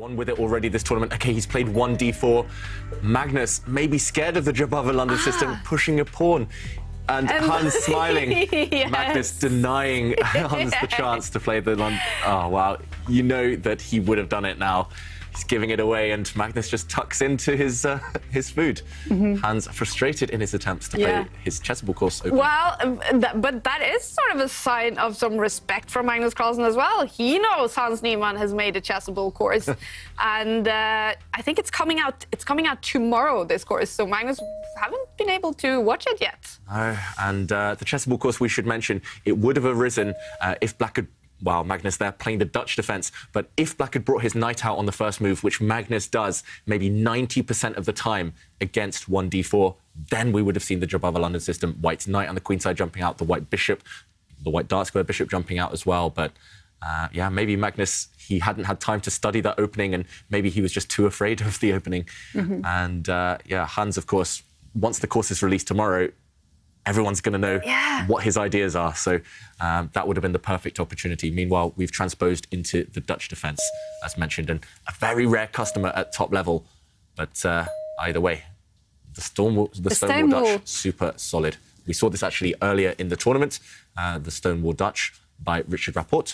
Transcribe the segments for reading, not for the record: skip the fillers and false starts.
Won with it already this tournament. Okay, he's played 1d4. Magnus maybe scared of the job of a London system, pushing a pawn. And Hans smiling. Yes. Magnus denying Hans the chance to play the London. Oh, wow. You know that he would have done it now. He's giving it away, and Magnus just tucks into his food. Hans frustrated in his attempts to play his chessable course open. Well, but that is sort of a sign of some respect from Magnus Carlsen as well. He knows Hans Niemann has made a chessable course, and I think it's coming out. It's coming out tomorrow, this course. So Magnus haven't been able to watch it yet. No, and the chessable course, we should mention, it would have arisen if Black had. Wow, Magnus there playing the Dutch defence. But if Black had brought his knight out on the first move, which Magnus does maybe 90% of the time against 1d4, then we would have seen the Jabava London system. White's knight on the queen side jumping out, the white bishop, the white dark square bishop jumping out as well. But yeah, maybe Magnus, he hadn't had time to study that opening, and maybe he was just too afraid of the opening. And yeah, Hans, of course, once the course is released tomorrow, everyone's going to know what his ideas are. So that would have been the perfect opportunity. Meanwhile, we've transposed into the Dutch defence, as mentioned, and a very rare customer at top level. But either way, the Stonewall Dutch, super solid. We saw this actually earlier in the tournament, the Stonewall Dutch by Richard Rapport.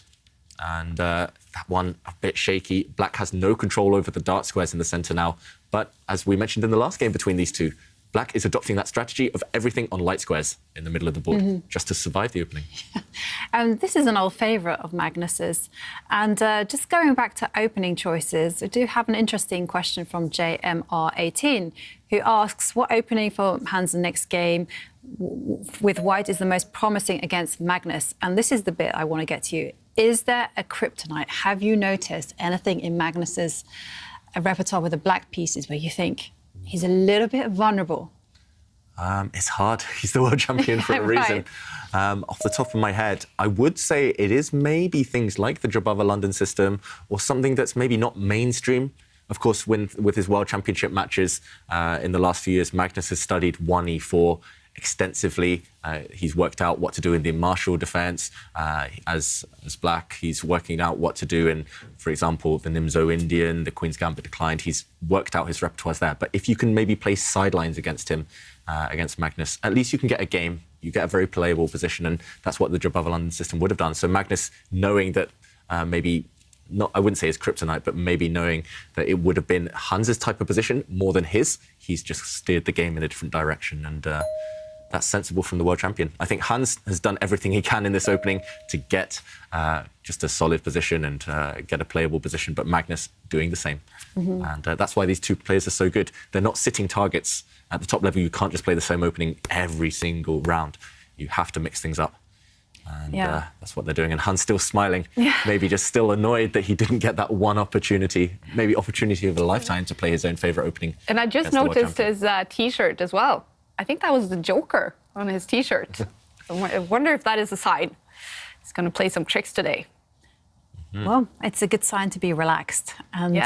And that one a bit shaky. Black has no control over the dark squares in the centre now. But as we mentioned in the last game between these two, Black is adopting that strategy of everything on light squares in the middle of the board, just to survive the opening. This is an old favourite of Magnus's. And just going back to opening choices, I do have an interesting question from JMR18, who asks, what opening for Hans' next game with White is the most promising against Magnus? And this is the bit I want to get to you. Is there a kryptonite? Have you noticed anything in Magnus's repertoire with the black pieces where you think he's a little bit vulnerable? It's hard. He's the world champion for a reason. Off the top of my head, I would say it is maybe things like the Jabava London system or something that's maybe not mainstream. Of course, with his world championship matches in the last few years, Magnus has studied 1e4 extensively. He's worked out what to do in the martial defence. As Black, he's working out what to do in, for example, the Nimzo Indian, the Queen's Gambit declined. He's worked out his repertoires there. But if you can maybe play sidelines against him, against Magnus, at least you can get a game. You get a very playable position, and that's what the Jabava London system would have done. So Magnus, knowing that maybe, not, I wouldn't say his kryptonite, but maybe knowing that it would have been Hans's type of position more than his, he's just steered the game in a different direction, and that's sensible from the world champion. I think Hans has done everything he can in this opening to get just a solid position and get a playable position, but Magnus doing the same. And that's why these two players are so good. They're not sitting targets. At the top level, you can't just play the same opening every single round. You have to mix things up. And that's what they're doing. And Hans still smiling, maybe just still annoyed that he didn't get that one opportunity, maybe opportunity of a lifetime to play his own favourite opening. And I just noticed his T-shirt as well. I think that was the Joker on his T-shirt. I wonder if that is a sign. He's going to play some tricks today. Well, it's a good sign to be relaxed. And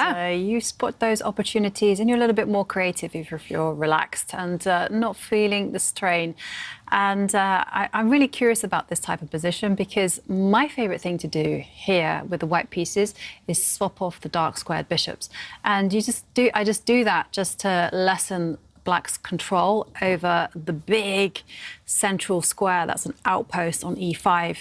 you spot those opportunities and you're a little bit more creative if you're relaxed and not feeling the strain. And I'm really curious about this type of position because my favourite thing to do here with the white pieces is swap off the dark squared bishops. And I just do that just to lessen Black's control over the big central square that's an outpost on e5.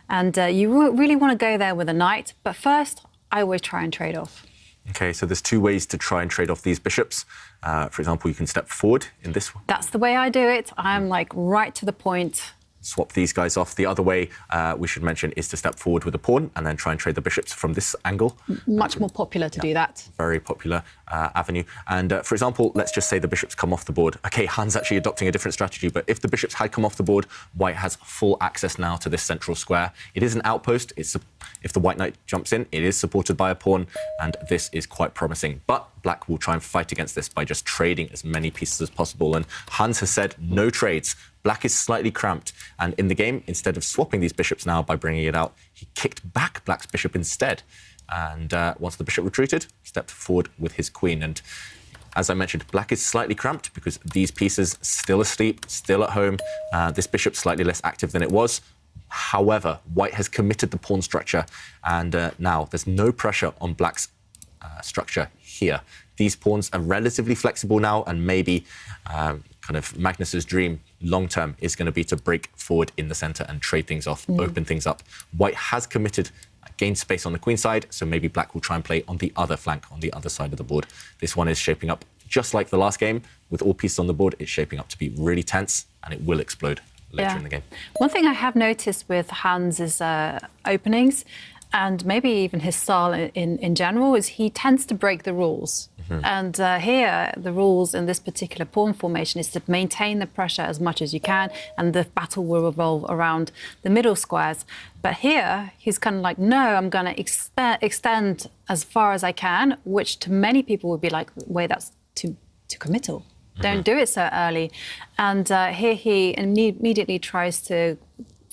And you really want to go there with a knight. But first, I always try and trade off. OK, so there's two ways to try and trade off these bishops. For example, you can step forward in this one. That's the way I do it. I'm like right to the point. Swap these guys off. The other way we should mention is to step forward with a pawn and then try and trade the bishops from this angle. Much more popular to do that. Very popular avenue. And for example, let's just say the bishops come off the board. OK, Hans actually adopting a different strategy, but if the bishops had come off the board, White has full access now to this central square. It is an outpost. If the White knight jumps in, it is supported by a pawn, and this is quite promising. But Black will try and fight against this by just trading as many pieces as possible. And Hans has said no trades. Black is slightly cramped, and in the game, instead of swapping these bishops now by bringing it out, he kicked back Black's bishop instead. And once the bishop retreated, stepped forward with his queen. And as I mentioned, Black is slightly cramped because these pieces still asleep, still at home. This bishop's slightly less active than it was. However, White has committed the pawn structure, and now there's no pressure on Black's structure here. These pawns are relatively flexible now, and maybe kind of Magnus's dream long-term is going to be to break forward in the center and trade things off, open things up. White has committed, gained space on the queen side, so maybe black will try and play on the other flank, on the other side of the board. This one is shaping up just like the last game, with all pieces on the board. It's shaping up to be really tense, and it will explode later in the game. One thing I have noticed with Hans' openings, and maybe even his style in general, is he tends to break the rules. And here, the rules in this particular pawn formation is to maintain the pressure as much as you can, and the battle will revolve around the middle squares. But here, he's kind of like, no, I'm going to extend as far as I can, which to many people would be like, wait, that's too committal. Don't do it so early. And here he immediately tries to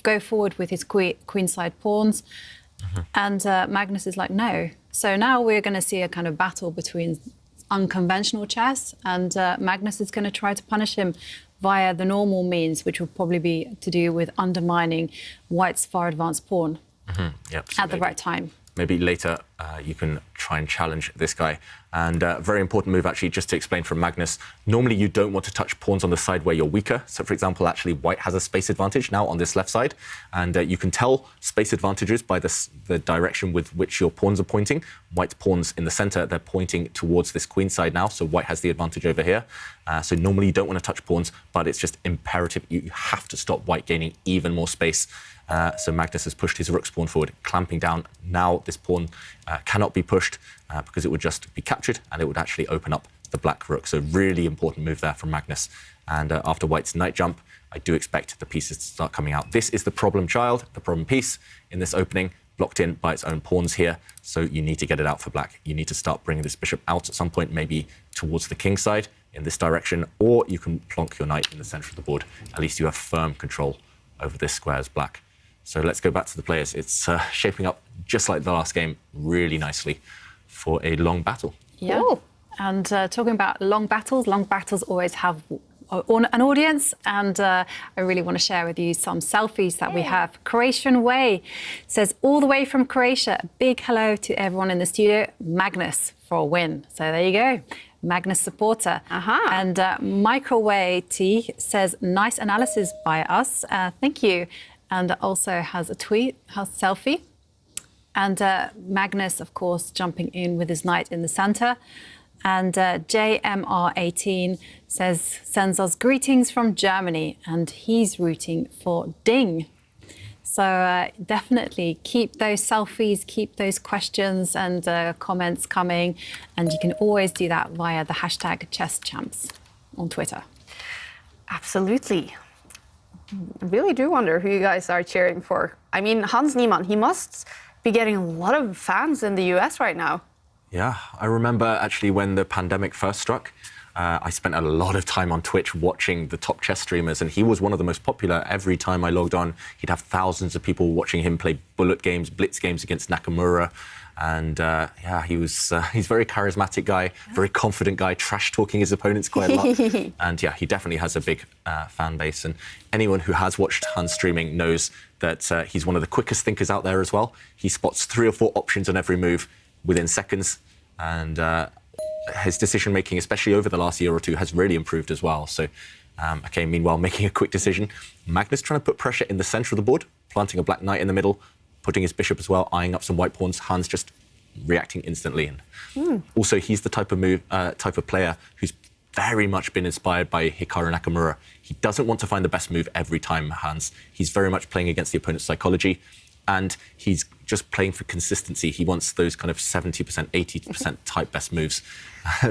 go forward with his queenside pawns. And Magnus is like, no. So now we're going to see a kind of battle between unconventional chess, and Magnus is going to try to punish him via the normal means, which will probably be to do with undermining White's far advanced pawn at the right time. Maybe later you can try and challenge this guy. And very important move, actually, just to explain from Magnus. Normally, you don't want to touch pawns on the side where you're weaker. So, for example, actually, White has a space advantage now on this left side. And you can tell space advantages by the direction with which your pawns are pointing. White's pawns in the center, they're pointing towards this queen side now. So White has the advantage over here. So normally, you don't want to touch pawns, but it's just imperative. You have to stop White gaining even more space. So Magnus has pushed his rook's pawn forward, clamping down. Now this pawn cannot be pushed because it would just be captured, and it would actually open up the black rook. So really important move there from Magnus. And after White's knight jump, I do expect the pieces to start coming out. This is the problem child, the problem piece in this opening, blocked in by its own pawns here. So you need to get it out for black. You need to start bringing this bishop out at some point, maybe towards the king side in this direction, or you can plonk your knight in the center of the board. At least you have firm control over this square as black. So let's go back to the players. It's shaping up just like the last game, really nicely for a long battle. Yeah. Ooh. And talking about long battles always have an audience, and I really want to share with you some selfies that we have. Croatian Way says, all the way from Croatia, a big hello to everyone in the studio. Magnus for a win. So there you go. Magnus supporter. And Microwave T says, nice analysis by us. Thank you. And also has a tweet, has a selfie. And Magnus, of course, jumping in with his knight in the center. And JMR18 sends us greetings from Germany, and he's rooting for Ding. So definitely keep those selfies, keep those questions and comments coming. And you can always do that via the hashtag #ChessChamps on Twitter. Absolutely. I really do wonder who you guys are cheering for. I mean, Hans Niemann, he must be getting a lot of fans in the US right now. Yeah, I remember actually when the pandemic first struck, I spent a lot of time on Twitch watching the top chess streamers, and he was one of the most popular. Every time I logged on, he'd have thousands of people watching him play bullet games, blitz games against Nakamura. And yeah, he's a very charismatic guy, very confident guy, trash-talking his opponents quite a lot. And yeah, he definitely has a big fan base. And anyone who has watched Hans streaming knows that he's one of the quickest thinkers out there as well. He spots 3 or 4 options on every move within seconds. And his decision-making, especially over the last year or two, has really improved as well. So, okay, meanwhile, making a quick decision. Magnus trying to put pressure in the center of the board, planting a black knight in the middle, putting his bishop as well, eyeing up some white pawns. Hans just reacting instantly. And also, he's the type of player who's very much been inspired by Hikaru Nakamura. He doesn't want to find the best move every time, Hans. He's very much playing against the opponent's psychology, and he's just playing for consistency. He wants those kind of 70%, 80% type best moves,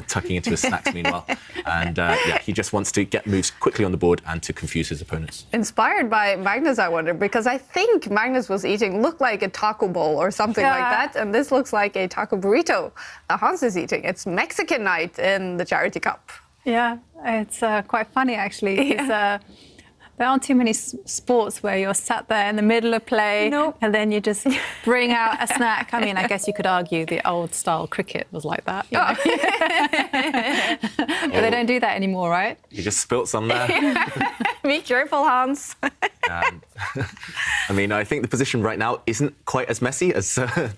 tucking into his snacks meanwhile. And yeah, he just wants to get moves quickly on the board and to confuse his opponents. Inspired by Magnus, I wonder, because I think Magnus was looked like a taco bowl or something like that, and this looks like a taco burrito Hans is eating. It's Mexican night in the Charity Cup. Yeah, it's quite funny, actually. There aren't too many sports where you're sat there in the middle of play and then you just bring out a snack. I mean, I guess you could argue the old-style cricket was like that. You know? But they don't do that anymore, right? You just spilt some there. Be careful, Hans. I mean, I think the position right now isn't quite as messy as the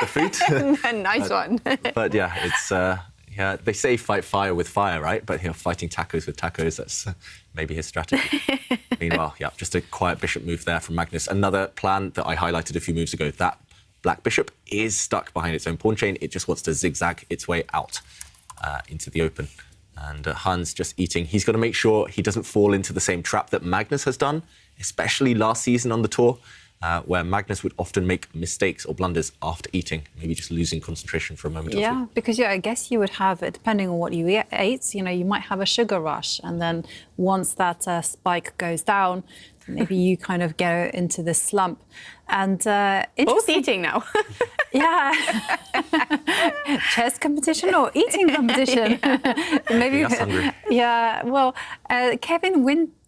foot. A nice one. But yeah, it's yeah. They say fight fire with fire, right? But fighting tacos with tacos, that's maybe his strategy. Meanwhile, yeah, just a quiet bishop move there from Magnus. Another plan that I highlighted a few moves ago. That black bishop is stuck behind its own pawn chain. It just wants to zigzag its way out into the open. And Hans just eating. He's got to make sure he doesn't fall into the same trap that Magnus has done, especially last season on the tour, where Magnus would often make mistakes or blunders after eating, maybe just losing concentration for a moment or two. Yeah, because I guess you would have, depending on what you ate, you might have a sugar rush. And then once that spike goes down, maybe you kind of go into this slump. And both eating now. Yeah. Chess competition or eating competition? Maybe. That's hungry. Yeah. Well, Kevin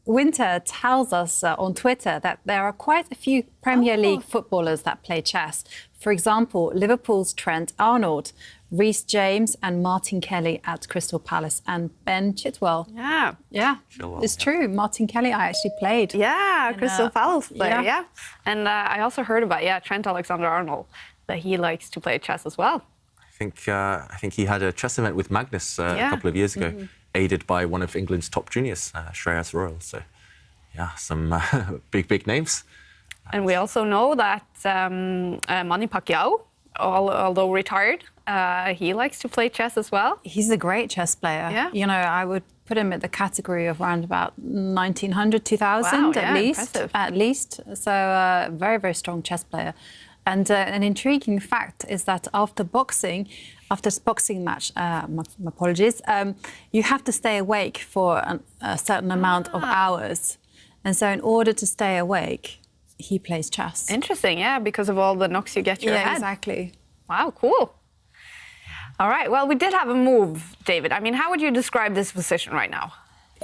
Winter tells us on Twitter that there are quite a few Premier League footballers that play chess. For example, Liverpool's Trent Arnold, Reece James and Martin Kelly at Crystal Palace, and Ben Chitwell. Yeah. Yeah, it's true. Martin Kelly, I actually played. Yeah, Crystal Palace player, yeah. And I also heard about, Trent Alexander-Arnold, that he likes to play chess as well. I think he had a chess event with Magnus a couple of years ago, aided by one of England's top juniors, Shreyas Royal. So, yeah, some big names. And we also know that Manny Pacquiao, although retired, he likes to play chess as well. He's a great chess player. Yeah. I would put him at the category of around about 1900, 2000 wow, at least. Impressive. At least. So very, very strong chess player. And an intriguing fact is that after boxing match, my apologies, you have to stay awake for a certain amount of hours. And so in order to stay awake, he plays chess. Interesting, yeah, because of all the knocks you get to your head. Yeah, exactly. Wow, cool. All right, well, we did have a move, David. I mean, how would you describe this position right now?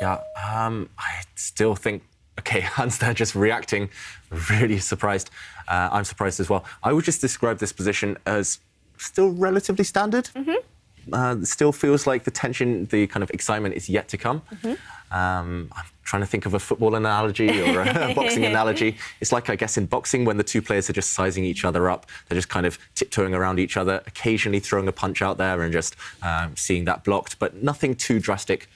Yeah, I still think, okay, Hans there just reacting, really surprised. I'm surprised as well. I would just describe this position as still relatively standard. Still feels like the tension, the kind of excitement is yet to come. I'm trying to think of a football analogy or a boxing analogy. It's like, I guess, in boxing when the two players are just sizing each other up. They're just kind of tiptoeing around each other, occasionally throwing a punch out there and just seeing that blocked, but nothing too drastic.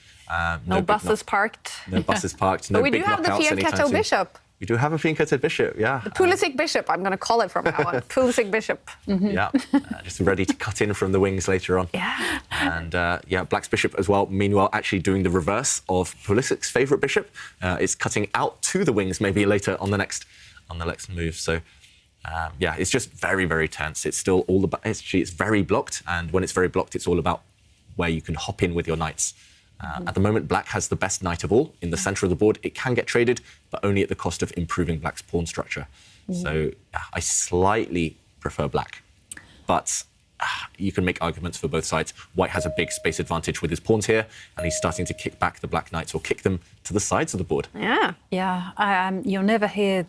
No buses parked. No buses parked. No but we big do have the knockouts anytime Fianchetto soon. Bishop. We do have a Fianchetto Bishop, yeah. The Pulisic Bishop, I'm going to call it from now on. Pulisic Bishop. Yeah, just ready to cut in from the wings later on. Yeah. And Black's Bishop as well, meanwhile, actually doing the reverse of Pulisic's favourite bishop. It's cutting out to the wings maybe later on the next move. So, it's just very, very tense. It's still all about, it's very blocked. And when it's very blocked, it's all about where you can hop in with your knights. At the moment, Black has the best knight of all in the centre of the board. It can get traded, but only at the cost of improving Black's pawn structure. So I slightly prefer Black, but you can make arguments for both sides. White has a big space advantage with his pawns here, and he's starting to kick back the Black knights or kick them to the sides of the board. Yeah. Yeah, you'll never hear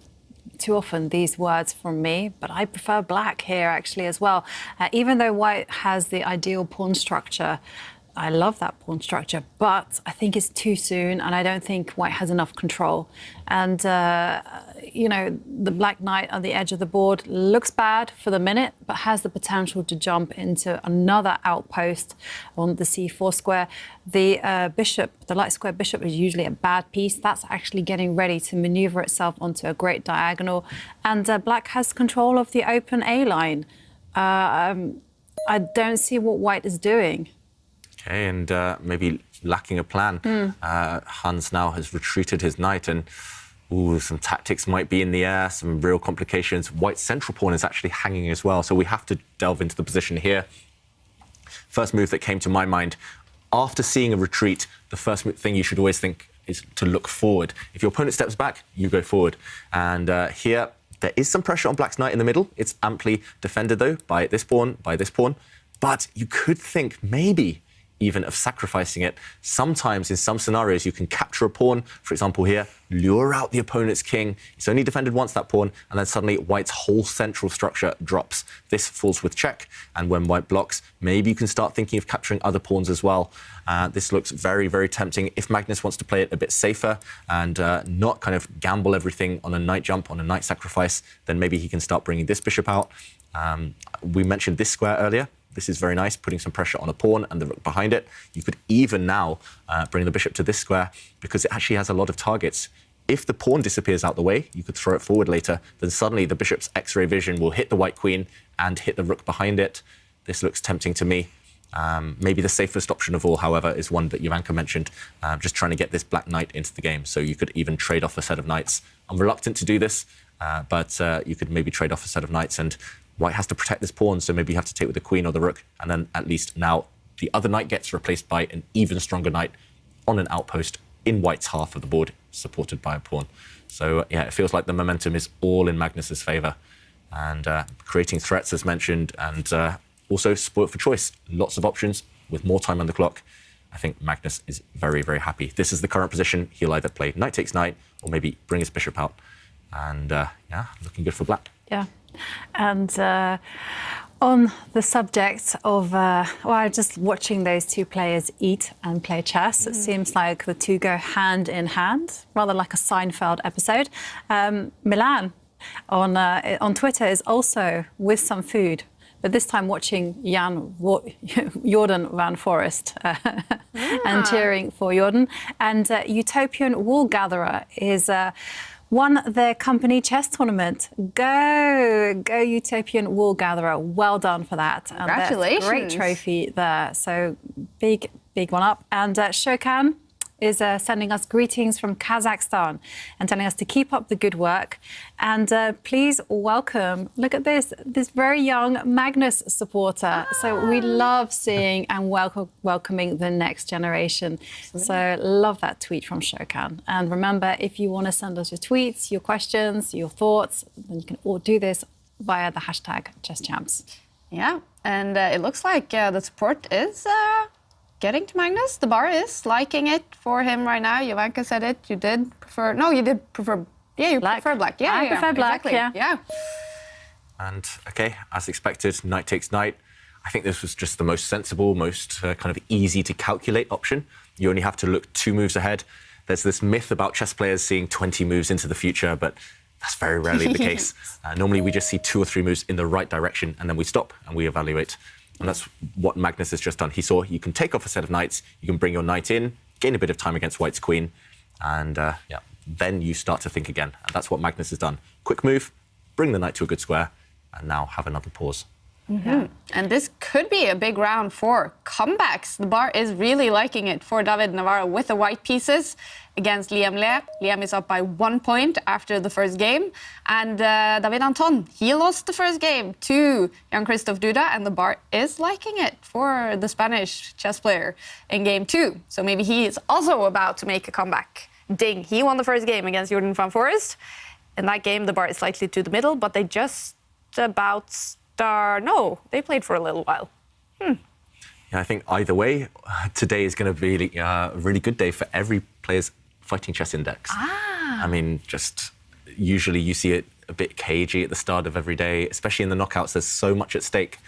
too often these words from me, but I prefer Black here actually as well. Even though White has the ideal pawn structure, I love that pawn structure, but I think it's too soon, and I don't think White has enough control. And, the Black Knight on the edge of the board looks bad for the minute, but has the potential to jump into another outpost on the c4 square. The bishop, the light square bishop, is usually a bad piece. That's actually getting ready to maneuver itself onto a great diagonal. And Black has control of the open A line. I don't see what White is doing. Okay, and maybe lacking a plan. Hans now has retreated his knight, and some tactics might be in the air, some real complications. White's central pawn is actually hanging as well, so we have to delve into the position here. First move that came to my mind, after seeing a retreat, the first thing you should always think is to look forward. If your opponent steps back, you go forward. And here, there is some pressure on Black's knight in the middle. It's amply defended, though, by this pawn, But you could think maybe even of sacrificing it. Sometimes in some scenarios you can capture a pawn, for example here, lure out the opponent's king. It's only defended once, that pawn, and then suddenly white's whole central structure drops. This falls with check, and when white blocks, maybe you can start thinking of capturing other pawns as well. This looks very, very tempting. If Magnus wants to play it a bit safer and not kind of gamble everything on a knight jump, on a knight sacrifice, then maybe he can start bringing this bishop out. We mentioned this square earlier. This is very nice, putting some pressure on a pawn and the rook behind it. You could even now bring the bishop to this square because it actually has a lot of targets. If the pawn disappears out the way, you could throw it forward later, then suddenly the bishop's X-ray vision will hit the white queen and hit the rook behind it. This looks tempting to me. Maybe the safest option of all, however, is one that Jovanka mentioned, just trying to get this black knight into the game. So you could even trade off a set of knights. I'm reluctant to do this, but you could maybe trade off a set of knights, and white has to protect this pawn, so maybe you have to take with the queen or the rook, and then at least now the other knight gets replaced by an even stronger knight on an outpost in white's half of the board, supported by a pawn. So yeah, it feels like the momentum is all in Magnus's favour, and creating threats as mentioned, and also spoilt for choice. Lots of options with more time on the clock. I think Magnus is very, very happy. This is the current position. He'll either play knight takes knight or maybe bring his bishop out. And yeah, looking good for black. Yeah. And on the subject of, well, just watching those two players eat and play chess, it seems like the two go hand in hand, rather like a Seinfeld episode. Milan on Twitter is also with some food, but this time watching Jordan van Forest and cheering for Jordan. And Utopian Wool Gatherer is won their company chess tournament. Go Utopian Wool Gatherer. Well done for that. Congratulations. And great trophy there. So big one up. And Shokan is sending us greetings from Kazakhstan and telling us to keep up the good work. And please welcome, look at this very young Magnus supporter. So we love seeing and welcoming the next generation. Absolutely. So love that tweet from Shokan. And remember, if you want to send us your tweets, your questions, your thoughts, then you can all do this via the hashtag #ChessChamps. Yeah, and it looks like the support is getting to Magnus. The bar is liking it for him right now. Jovanka said it. You did prefer... No, you did prefer... Yeah, you prefer black. Yeah, I prefer black, exactly. Yeah. And, OK, as expected, knight takes knight. I think this was just the most sensible, most kind of easy to calculate option. You only have to look 2 moves ahead. There's this myth about chess players seeing 20 moves into the future, but that's very rarely the case. Normally, we just see 2 or 3 moves in the right direction, and then we stop and we evaluate. And that's what Magnus has just done. He saw you can take off a set of knights, you can bring your knight in, gain a bit of time against white's queen, and yeah, then you start to think again. And that's what Magnus has done. Quick move, bring the knight to a good square, and now have another pause. Mm-hmm. And this could be a big round for comebacks. The bar is really liking it for David Navarro with the white pieces against Liam Le. Liam is up by 1 point after the first game. And David Anton, he lost the first game to Jan-Christoph Duda, and the bar is liking it for the Spanish chess player in game 2. So maybe he is also about to make a comeback. Ding, he won the first game against Jordan van Forest. In that game, the bar is slightly to the middle, but they just about... No, they played for a little while. Yeah, I think either way, today is going to be a really good day for every player's fighting chess index. I mean, just usually you see it a bit cagey at the start of every day, especially in the knockouts. There's so much at stake.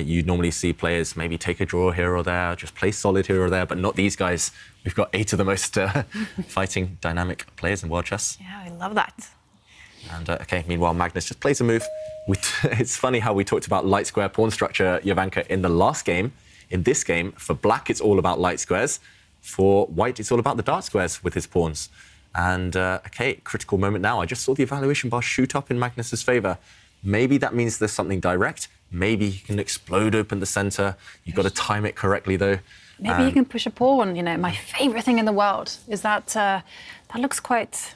You normally see players maybe take a draw here or there, just play solid here or there, but not these guys. We've got 8 of the most fighting, dynamic players in world chess. Yeah, I love that. And OK, meanwhile, Magnus just plays a move. It's funny how we talked about light square pawn structure, Jovanka, in the last game. In this game, for black, it's all about light squares. For white, it's all about the dark squares with his pawns. And OK, critical moment now. I just saw the evaluation bar shoot up in Magnus's favour. Maybe that means there's something direct. Maybe he can explode open the centre. You've got to time it correctly, though. Maybe you can push a pawn. You know, my favourite thing in the world is that that looks quite...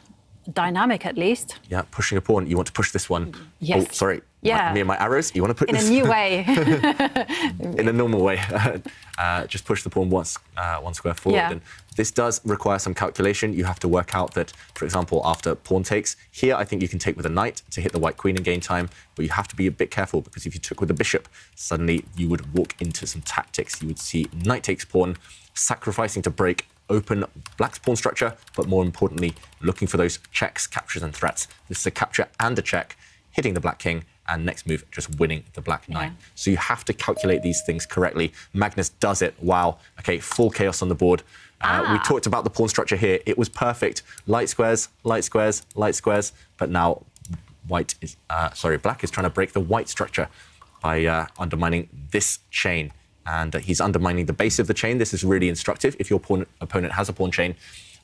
dynamic, at least. Yeah, pushing a pawn. You want to push this one. Yes. Oh, sorry. Yeah. Me and my arrows. You want to put in this... a new way. in a normal way. just push the pawn one square forward. Yeah. And this does require some calculation. You have to work out that, for example, after pawn takes, here I think you can take with a knight to hit the white queen and gain time, but you have to be a bit careful because if you took with the bishop, suddenly you would walk into some tactics. You would see knight takes pawn, sacrificing to break open black's pawn structure, but more importantly, looking for those checks, captures and threats. This is a capture and a check, hitting the black king, and next move, just winning the black knight. So you have to calculate these things correctly. Magnus does it. Wow. Okay, full chaos on the board. We talked about the pawn structure here. It was perfect. Light squares, light squares, light squares. But now black is trying to break the white structure by undermining this chain. And he's undermining the base of the chain. This is really instructive. If your opponent has a pawn chain,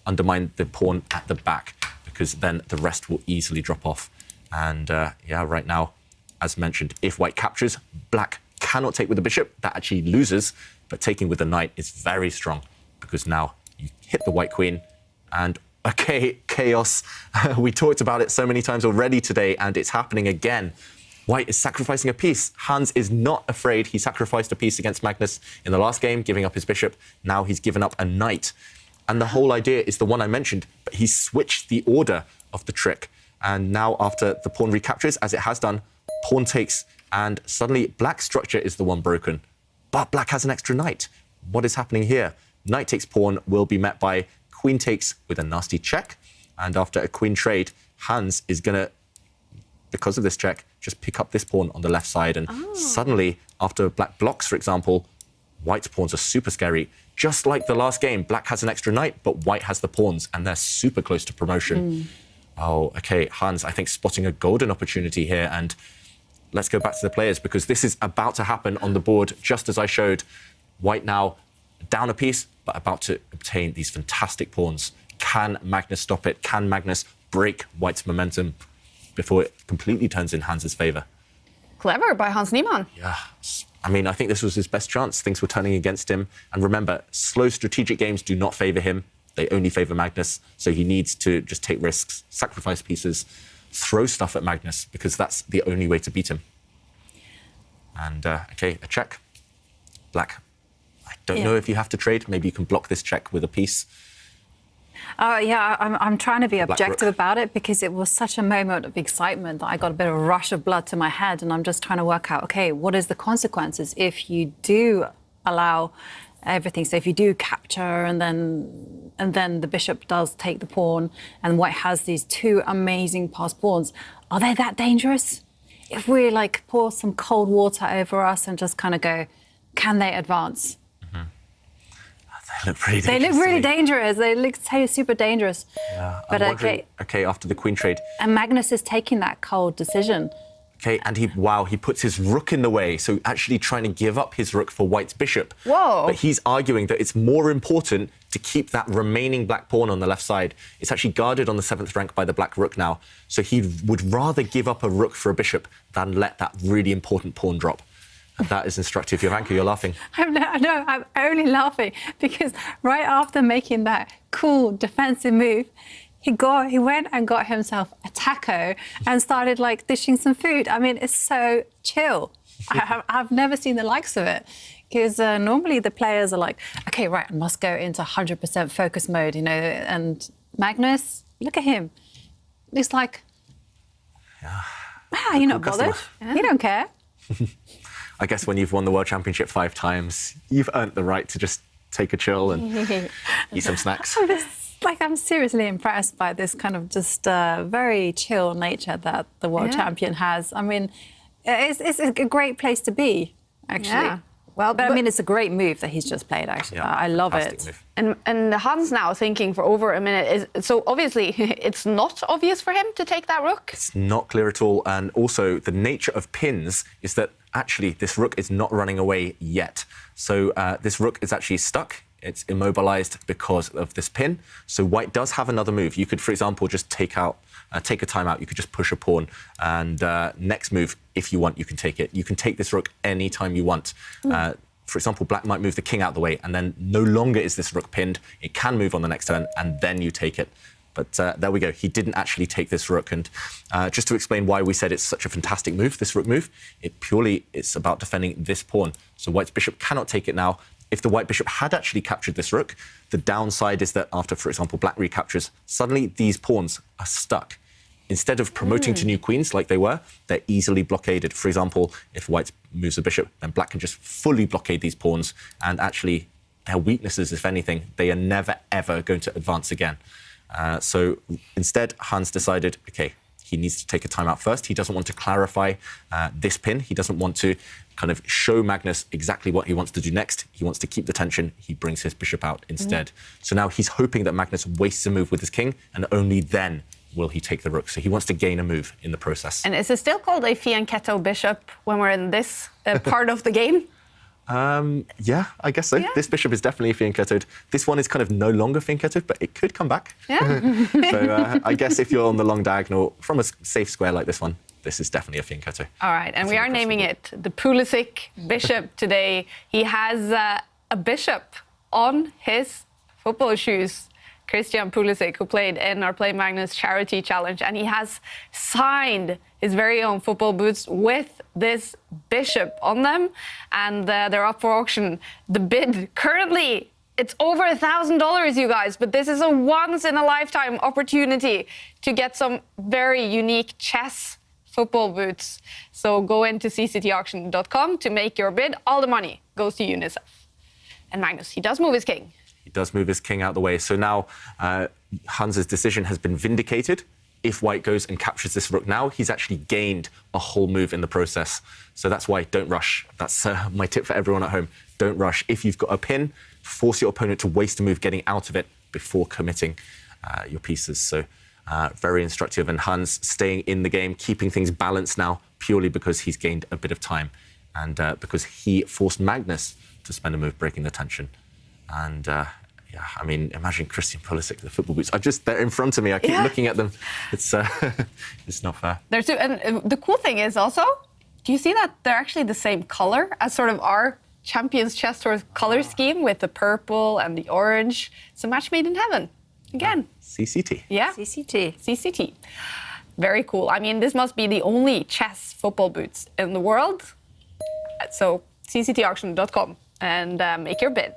undermine the pawn at the back, because then the rest will easily drop off. And yeah, right now, as mentioned, if white captures, black cannot take with the bishop. That actually loses, but taking with the knight is very strong, because now you hit the white queen and, okay, chaos. We talked about it so many times already today, and it's happening again. White is sacrificing a piece. Hans is not afraid. He sacrificed a piece against Magnus in the last game, giving up his bishop. Now he's given up a knight. And the whole idea is the one I mentioned, but he switched the order of the trick. And now after the pawn recaptures, as it has done, pawn takes, and suddenly black's structure is the one broken. But black has an extra knight. What is happening here? Knight takes pawn will be met by queen takes with a nasty check. And after a queen trade, Hans is going to, because of this check, just pick up this pawn on the left side. And suddenly, after black blocks, for example, white's pawns are super scary. Just like the last game, black has an extra knight, but white has the pawns, and they're super close to promotion. Oh, okay, Hans, I think spotting a golden opportunity here. And let's go back to the players, because this is about to happen on the board, just as I showed. White now down a piece, but about to obtain these fantastic pawns. Can Magnus stop it? Can Magnus break white's momentum before it completely turns in Hans's favour? Clever by Hans Niemann. Yeah, I mean, I think this was his best chance. Things were turning against him. And remember, slow strategic games do not favour him. They only favour Magnus. So he needs to just take risks, sacrifice pieces, throw stuff at Magnus, because that's the only way to beat him. And, OK, a check. Black, I don't know if you have to trade. Maybe you can block this check with a piece. Yeah, I'm trying to be objective about it, because it was such a moment of excitement that I got a bit of a rush of blood to my head, and I'm just trying to work out, OK, what is the consequences if you do allow everything? So if you do capture and then the bishop does take the pawn and white has these two amazing passed pawns, are they that dangerous? If we like pour some cold water over us and just kind of go, can they advance? They look pretty dangerous. They look really dangerous. They look super dangerous. Yeah, but OK, after the queen trade. And Magnus is taking that cold decision. OK, and he puts his rook in the way, so actually trying to give up his rook for white's bishop. Whoa. But he's arguing that it's more important to keep that remaining black pawn on the left side. It's actually guarded on the 7th rank by the black rook now, so he would rather give up a rook for a bishop than let that really important pawn drop. And that is instructive. Jovanka, you're laughing. I'm only laughing because right after making that cool defensive move, he went and got himself a taco and started like dishing some food. I mean, it's so chill. I've never seen the likes of it, because normally the players are like, OK, right, I must go into 100% focus mode, you know. And Magnus, look at him. It's like, you're not bothered. Yeah. You don't care. I guess when you've won the World Championship 5 times, you've earned the right to just take a chill and eat some snacks. I'm seriously impressed by this kind of just very chill nature that the world champion has. I mean, it's a great place to be, actually. Yeah. Well, but I mean, it's a great move that he's just played, actually. Yeah, I love it. Move. And Hans now thinking for over a minute. So obviously, it's not obvious for him to take that rook? It's not clear at all. And also, the nature of pins is that actually this rook is not running away yet. So this rook is actually stuck. It's immobilized because of this pin. So white does have another move. You could, for example, just take a timeout. You could just push a pawn. And next move, if you want, you can take it. You can take this rook anytime you want. For example, black might move the king out the way, and then no longer is this rook pinned. It can move on the next turn, and then you take it. But there we go. He didn't actually take this rook. And just to explain why we said it's such a fantastic move, this rook move, it's about defending this pawn. So white's bishop cannot take it now. if the white bishop had actually captured this rook, the downside is that after, for example, black recaptures, suddenly these pawns are stuck. Instead of promoting to new queens like they were, they're easily blockaded. For example, if white moves the bishop, then black can just fully blockade these pawns, and actually their weaknesses, if anything, they are never, ever going to advance again. So instead, Hans decided, OK, he needs to take a timeout first. He doesn't want to clarify this pin. He doesn't want to kind of show Magnus exactly what he wants to do next. He wants to keep the tension. He brings his bishop out instead. So now he's hoping that Magnus wastes a move with his king, and only then will he take the rook. So he wants to gain a move in the process. And is it still called a fianchetto bishop when we're in this part of the game? Yeah, I guess so. Yeah. This bishop is definitely fianchettoed. This one is kind of no longer fianchettoed, but it could come back. Yeah. So I guess if you're on the long diagonal from a safe square like this one, this is definitely a fianchetto. All right, and we are naming it the Pulisic bishop today. He has a bishop on his football shoes. Christian Pulisic, who played in our Play Magnus charity challenge, and he has signed his very own football boots with this bishop on them, and they're up for auction. The bid currently, it's over $1,000, you guys, but this is a once-in-a-lifetime opportunity to get some very unique chess football boots. So go into cctauction.com to make your bid. All the money goes to UNICEF. And Magnus, he does move his king. He does move his king out the way. So now Hans's decision has been vindicated. If white goes and captures this rook now, he's actually gained a whole move in the process. So that's why don't rush. That's my tip for everyone at home. Don't rush. If you've got a pin, force your opponent to waste a move getting out of it before committing your pieces. So very instructive. And Hans staying in the game, keeping things balanced now, purely because he's gained a bit of time and because he forced Magnus to spend a move breaking the tension. And yeah, I mean, imagine Christian Pulisic, the football boots. They're in front of me. I keep looking at them. It's not fair. There's two, and the cool thing is also, do you see that they're actually the same color as sort of our Champions Chess Tour color scheme with the purple and the orange? It's a match made in heaven. Again. CCT. Yeah. CCT. Very cool. I mean, this must be the only chess football boots in the world. So cctauction.com and make your bid.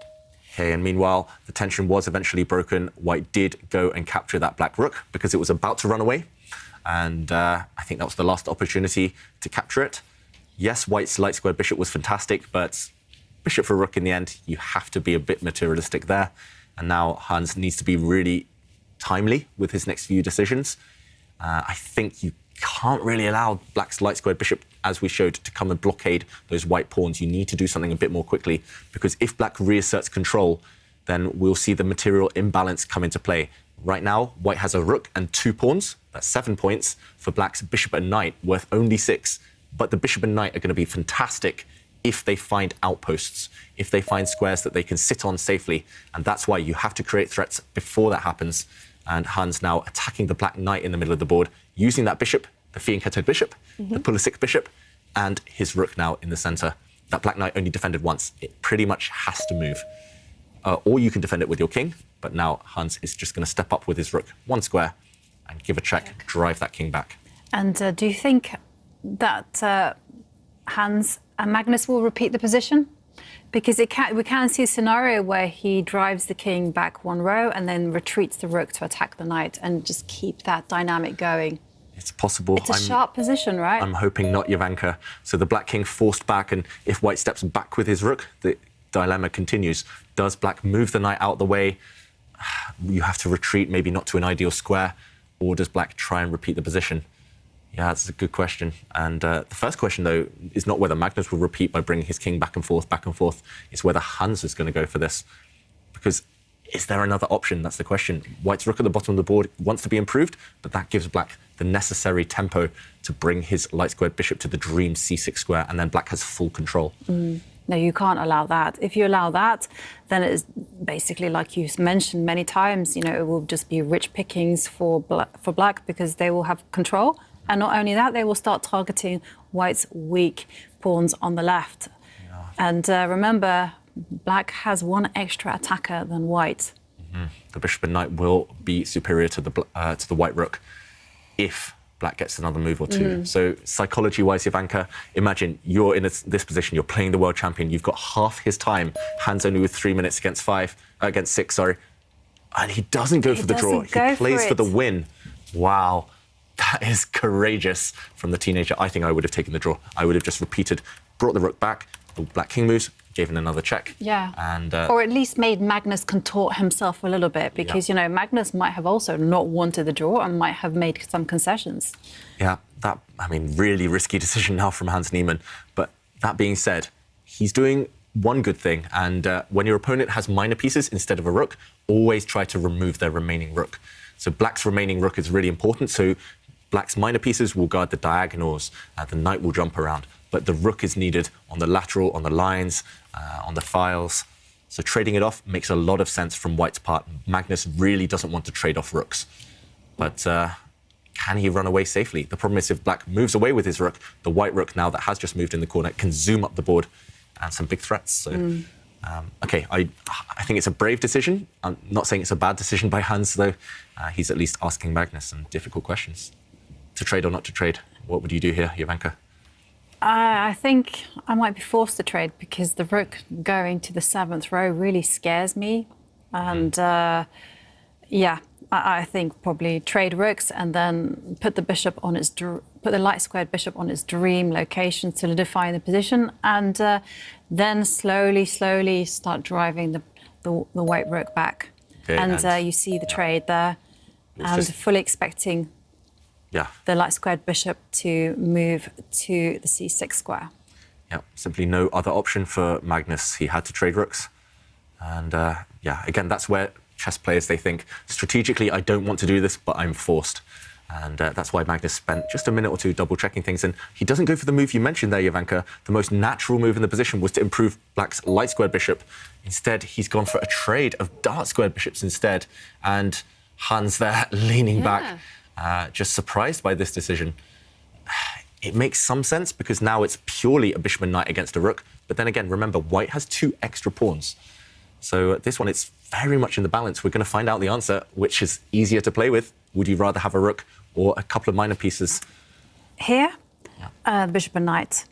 Okay, and meanwhile, the tension was eventually broken. White did go and capture that black rook because it was about to run away. And I think that was the last opportunity to capture it. Yes, white's light squared bishop was fantastic, but bishop for rook in the end, you have to be a bit materialistic there. And now Hans needs to be really timely with his next few decisions. I think you can't really allow black's light squared bishop, as we showed, to come and blockade those white pawns. You need to do something a bit more quickly, because if black reasserts control, then we'll see the material imbalance come into play. Right now, white has a rook and 2 pawns. That's 7 points for black's bishop and knight, worth only 6. But the bishop and knight are going to be fantastic if they find outposts, if they find squares that they can sit on safely. And that's why you have to create threats before that happens. And Hans now attacking the black knight in the middle of the board, using that bishop, the fianchettoed bishop, the Pulisic bishop, and his rook now in the center. That black knight only defended once. It pretty much has to move. Or you can defend it with your king, but now Hans is just going to step up with his rook 1 square and give a check, drive that king back. And do you think that Hans and Magnus will repeat the position? Because we can see a scenario where he drives the king back 1 row and then retreats the rook to attack the knight and just keep that dynamic going. It's possible. It's a sharp position, right? I'm hoping not, Jovanka. So the black king forced back, and if white steps back with his rook, the dilemma continues. Does black move the knight out the way? You have to retreat, maybe not to an ideal square, or does black try and repeat the position? Yeah, that's a good question. And the first question, though, is not whether Magnus will repeat by bringing his king back and forth. It's whether Hans is going to go for this. Because is there another option? That's the question. White's rook at the bottom of the board wants to be improved, but that gives black the necessary tempo to bring his light squared bishop to the dream c6 square, and then black has full control. No, you can't allow that. If you allow that, then it's basically, like you mentioned many times, you know, it will just be rich pickings for black because they will have control. And not only that, they will start targeting white's weak pawns on the left. Yeah. And remember, black has 1 extra attacker than white. The bishop and knight will be superior to the white rook if Black gets another move or two. So psychology-wise, Jovanka, imagine you're in this position, you're playing the world champion, you've got half his time, Hans only with 3 minutes against 6, and he doesn't go for the draw. He plays for the win. Wow, that is courageous from the teenager. I think I would have taken the draw. I would have just brought the rook back, the Black king moves, gave him another check. Yeah. And, or at least made Magnus contort himself a little bit, because, you know, Magnus might have also not wanted the draw and might have made some concessions. Yeah, really risky decision now from Hans Niemann. But that being said, he's doing one good thing. And when your opponent has minor pieces instead of a rook, always try to remove their remaining rook. So Black's remaining rook is really important. So Black's minor pieces will guard the diagonals. The knight will jump around. But the rook is needed on the lateral, on the lines, on the files. So trading it off makes a lot of sense from White's part. Magnus really doesn't want to trade off rooks. But can he run away safely? The problem is if Black moves away with his rook, the White rook now that has just moved in the corner can zoom up the board and some big threats. So, OK, I think it's a brave decision. I'm not saying it's a bad decision by Hans, though. He's at least asking Magnus some difficult questions. To trade or not to trade? What would you do here, Jovanka? I think I might be forced to trade, because the rook going to the 7th row really scares me. And yeah, I think probably trade rooks and then put the light squared bishop on its dream location, solidifying the position, and then slowly start driving the white rook back. Okay, and you see the trade there, and fully expecting the light squared bishop to move to the c6 square. Yeah, simply no other option for Magnus. He had to trade rooks. And again, that's where chess players, they think, strategically, I don't want to do this, but I'm forced. And that's why Magnus spent just a minute or two double-checking things. And he doesn't go for the move you mentioned there, Jovanka. The most natural move in the position was to improve Black's light squared bishop. Instead, he's gone for a trade of dark squared bishops instead. And Hans there leaning back. Just surprised by this decision. It makes some sense because now it's purely a bishop and knight against a rook. But then again, remember, White has 2 extra pawns. So this one, it's very much in the balance. We're going to find out the answer, which is easier to play with. Would you rather have a rook or a couple of minor pieces? Here, bishop and knight.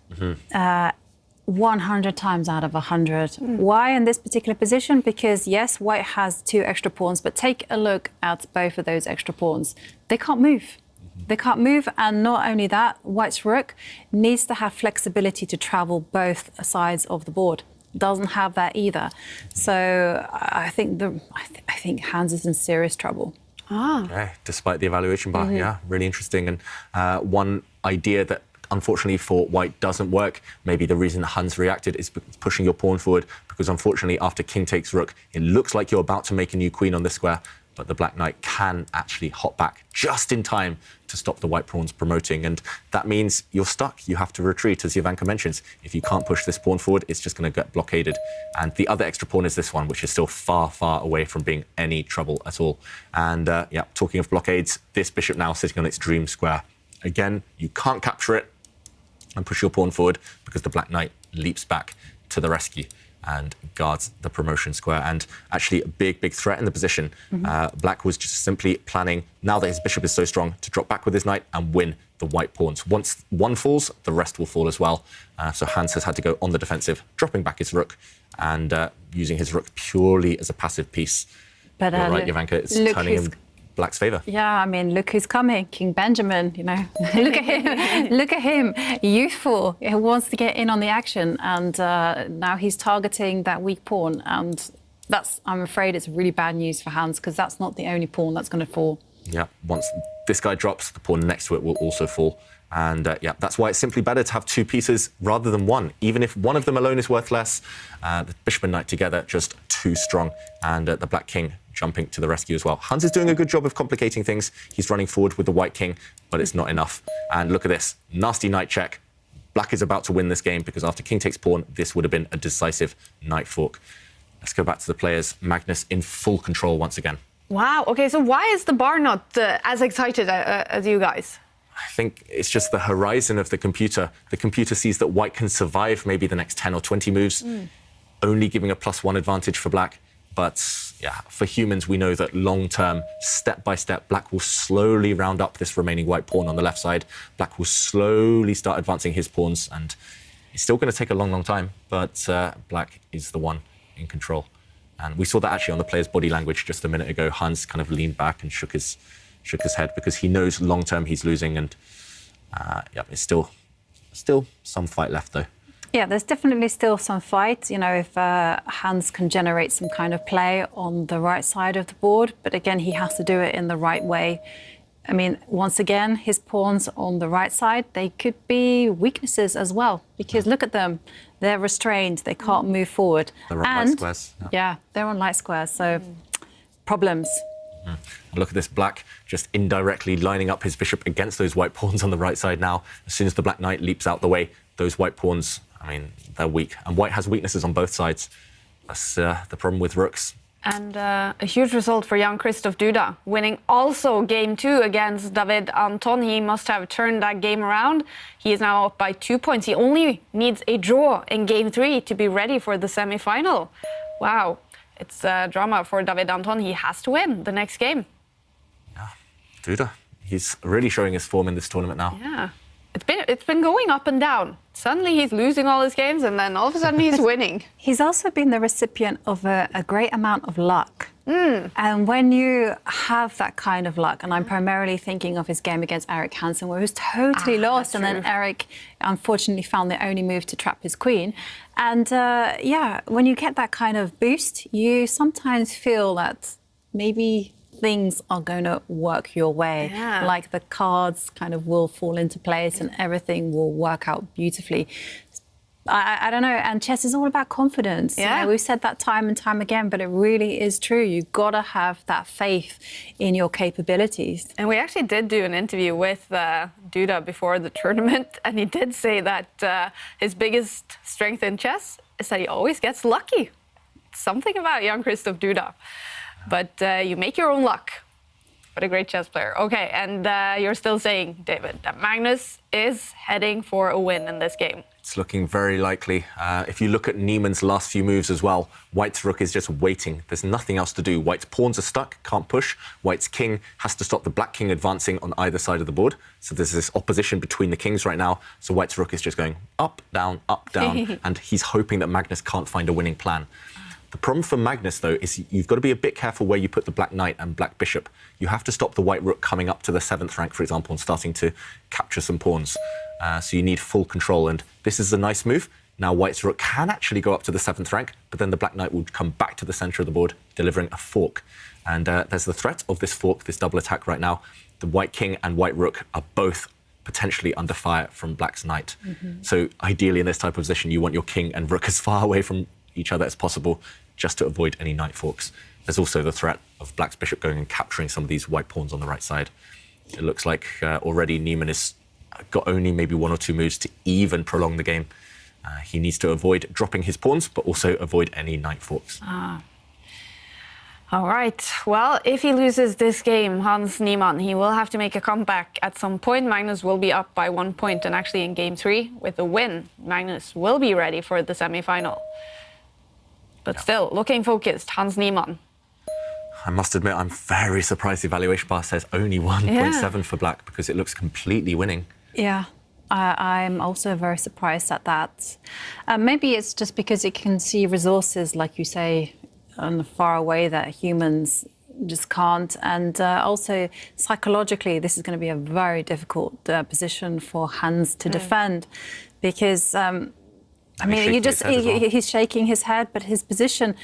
100 times out of 100. Why in this particular position? Because yes, White has 2 extra pawns, but take a look at both of those extra pawns. They can't move. They can't move, and not only that, White's rook needs to have flexibility to travel both sides of the board. Doesn't have that either. So I think Hans is in serious trouble. Okay, despite the evaluation bar, really interesting. And one idea that unfortunately for White doesn't work, maybe the reason Hans reacted is pushing your pawn forward, because unfortunately after king takes rook, it looks like you're about to make a new queen on this square, but the Black knight can actually hop back just in time to stop the White pawns promoting. And that means you're stuck. You have to retreat, as Jovanka mentions. If you can't push this pawn forward, it's just going to get blockaded. And the other extra pawn is this one, which is still far, far away from being any trouble at all. And talking of blockades, this bishop now sitting on its dream square. Again, you can't capture it and push your pawn forward because the Black knight leaps back to the rescue and guards the promotion square. And actually a big, big threat in the position. Black was just simply planning, now that his bishop is so strong, to drop back with his knight and win the White pawns. Once one falls, the rest will fall as well. So Hans has had to go on the defensive, dropping back his rook and using his rook purely as a passive piece. But you're right, Jovanka, it's turning in Black's favour. Yeah, I mean, look who's coming, King Benjamin, you know. Look at him, youthful, he wants to get in on the action, and now he's targeting that weak pawn, and that's, I'm afraid it's really bad news for Hans, because that's not the only pawn that's going to fall. Yeah, once this guy drops, the pawn next to it will also fall. And that's why it's simply better to have 2 pieces rather than 1. Even if one of them alone is worth less, the bishop and knight together just too strong. And the Black king jumping to the rescue as well. Hans is doing a good job of complicating things. He's running forward with the White king, but it's not enough. And look at this, nasty knight check. Black is about to win this game because after king takes pawn, this would have been a decisive knight fork. Let's go back to the players. Magnus in full control once again. Wow, okay, so why is the bar not as excited as you guys? I think it's just the horizon of the computer. The computer sees that White can survive maybe the next 10 or 20 moves, only giving a +1 advantage for Black. But yeah, for humans, we know that long-term, step by step, black will slowly round up this remaining white pawn on the left side. Black will slowly start advancing his pawns, and it's still going to take a long, long time, but black is the one in control. And we saw that actually on the player's body language just a minute ago. Hans kind of leaned back and shook his head because he knows long-term he's losing, and yeah, it's still some fight left, though. Yeah, there's definitely still some fight, if Hans can generate some kind of play on the right side of the board. But again, he has to do it in the right way. I mean, once again, his pawns on the right side, they could be weaknesses as well. Because look at them, they're restrained, they can't move forward. They're on light squares. Yeah, they're on light squares, so problems. And look at this black just indirectly lining up his bishop against those white pawns on the right side now. As soon as the black knight leaps out the way, those white pawns, I mean, they're weak. And white has weaknesses on both sides. That's the problem with rooks. And a huge result for young Christoph Duda, winning also game 2 against David Anton. He must have turned that game around. He is now up by 2 points. He only needs a draw in game 3 to be ready for the semi-final. Wow, it's drama for David Anton. He has to win the next game. Yeah, Duda, he's really showing his form in this tournament now. Yeah. It's been going up and down. Suddenly he's losing all his games, and then all of a sudden he's winning. He's also been the recipient of a great amount of luck. And when you have that kind of luck, and I'm primarily thinking of his game against Erik Hansen, where he was totally lost, and then Erik unfortunately found the only move to trap his queen. And yeah, when you get that kind of boost, you sometimes feel that maybe things are going to work your way. Yeah. Like the cards kind of will fall into place and everything will work out beautifully. I don't know, and chess is all about confidence. Yeah. We've said that time and time again, but it really is true. You've got to have that faith in your capabilities. And we actually did do an interview with Duda before the tournament, and he did say that his biggest strength in chess is that he always gets lucky. Something about young Christoph Duda. But you make your own luck. What a great chess player. Okay, and you're still saying, David, that Magnus is heading for a win in this game. It's looking very likely. If you look at Niemann's last few moves as well, White's rook is just waiting. There's nothing else to do. White's pawns are stuck, can't push. White's king has to stop the black king advancing on either side of the board. So there's this opposition between the kings right now. So White's rook is just going up, down, and he's hoping that Magnus can't find a winning plan. The problem for Magnus, though, is you've got to be a bit careful where you put the black knight and black bishop. You have to stop the white rook coming up to the 7th rank, for example, and starting to capture some pawns. So you need full control, and this is a nice move. Now White's rook can actually go up to the 7th rank, but then the black knight will come back to the centre of the board, delivering a fork. And there's the threat of this fork, this double attack right now. The white king and white rook are both potentially under fire from black's knight. So ideally in this type of position, you want your king and rook as far away from each other as possible, just to avoid any knight forks. There's also the threat of black's bishop going and capturing some of these white pawns on the right side. It looks like already Niemann has got only maybe 1 or 2 moves to even prolong the game. He needs to avoid dropping his pawns, but also avoid any knight forks. All right. Well, if he loses this game, Hans Niemann, he will have to make a comeback at some point. Magnus will be up by 1 point, and actually in game 3, with a win, Magnus will be ready for the semi-final. But still, looking focused, Hans Niemann. I must admit, I'm very surprised the evaluation bar says only 1.7 for black, because it looks completely winning. Yeah, I'm also very surprised at that. Maybe it's just because it can see resources, like you say, far away that humans just can't. And also, psychologically, this is going to be a very difficult position for Hans to defend, because I mean, he's shaking his head, but his position,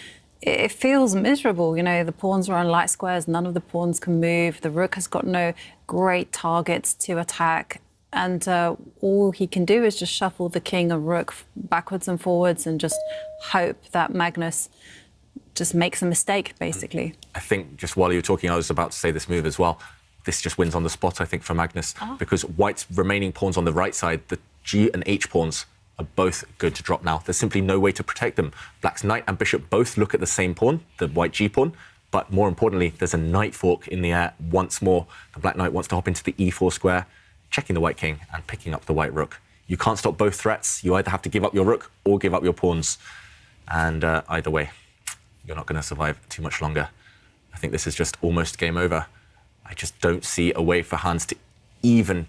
it feels miserable. You know, the pawns are on light squares, none of the pawns can move, the rook has got no great targets to attack, and all he can do is just shuffle the king and rook backwards and forwards and just hope that Magnus just makes a mistake, basically. I think just while you were talking, I was about to say this move as well. This just wins on the spot, I think, for Magnus, because White's remaining pawns on the right side, the G and H pawns, are both good to drop now. There's simply no way to protect them. Black's knight and bishop both look at the same pawn, the white G pawn, but more importantly, there's a knight fork in the air once more. The black knight wants to hop into the E4 square, checking the white king and picking up the white rook. You can't stop both threats. You either have to give up your rook or give up your pawns. And either way, you're not going to survive too much longer. I think this is just almost game over. I just don't see a way for Hans to even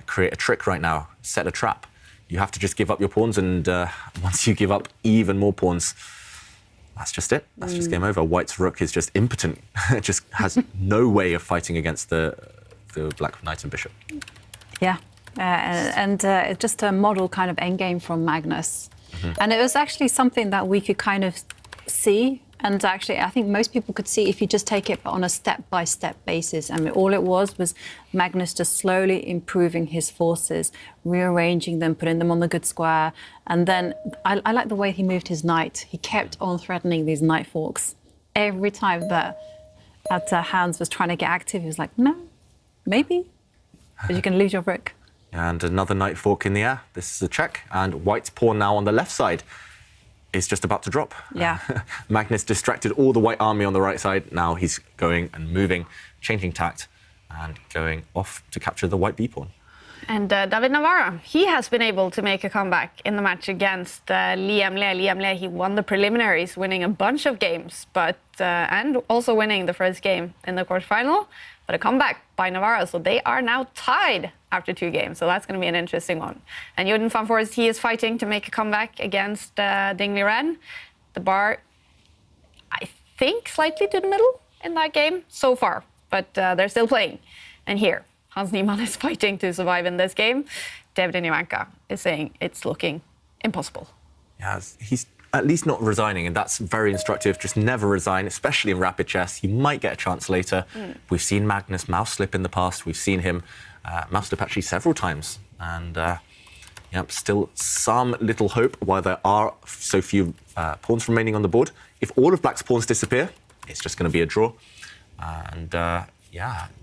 create a trick right now, set a trap. You have to just give up your pawns, and once you give up even more pawns, that's just it. That's just game over. White's rook is just impotent. It just has no way of fighting against the black knight and bishop. Yeah, and just a model kind of endgame from Magnus. And it was actually something that we could kind of see. And actually, I think most people could see if you just take it on a step-by-step basis. I mean, all it was Magnus just slowly improving his forces, rearranging them, putting them on the good square. And then I like the way he moved his knight. He kept on threatening these knight forks. Every time that Hans was trying to get active, he was like, no, maybe, but you can lose your rook. And another knight fork in the air. This is a check. And White's pawn now on the left side is just about to drop. Yeah. Magnus distracted all the white army on the right side. Now he's going and moving, changing tact, and going off to capture the white b-pawn. And David Navarra, he has been able to make a comeback in the match against Liam Le. Liam Le, he won the preliminaries, winning a bunch of games, but and also winning the first game in the quarterfinal. But a comeback by Navarra, so they are now tied after 2 games. So that's going to be an interesting one. And Jordan van Voorst, he is fighting to make a comeback against Ding Liren. The bar, I think, slightly to the middle in that game so far, but they're still playing. And here, Hans Niemann is fighting to survive in this game. David Niemann is saying it's looking impossible. Yeah, he's at least not resigning, and that's very instructive. Just never resign, especially in rapid chess. You might get a chance later. We've seen Magnus mouse slip in the past. We've seen him mouse slip actually several times. And still some little hope while there are so few pawns remaining on the board. If all of Black's pawns disappear, it's just going to be a draw. And